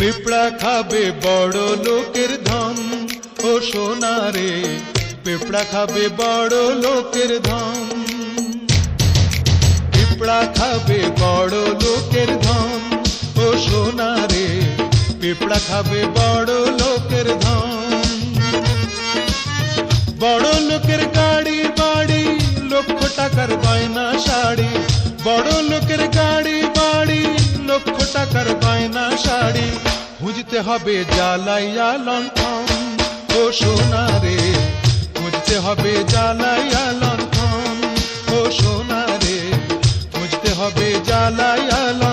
পিঁপড়া খাবে বড় লোকের ধন, ও সোনা রে পিঁপড়া খাবে বড় লোকের ধন। পিঁপড়া খাবে বড় লোকের ধন, ও সোনা রে পিঁপড়া খাবে বড় লোকের ধন। বড় লোকের গাড়ি বাড়ি, লক্ষ টাকার গয়না শাড়ি, বড় লোকের গাড়ি বাড়ি, লক্ষ টাকার গয়না শাড়ি, খুঁজতে হবে জ্বালাইয়া লণ্ঠন, ও সোনা রে খুঁজতে হবে জ্বালাইয়া লণ্ঠন, ও সোনা রে খুঁজতে হবে জ্বালাইয়া লণ্ঠন।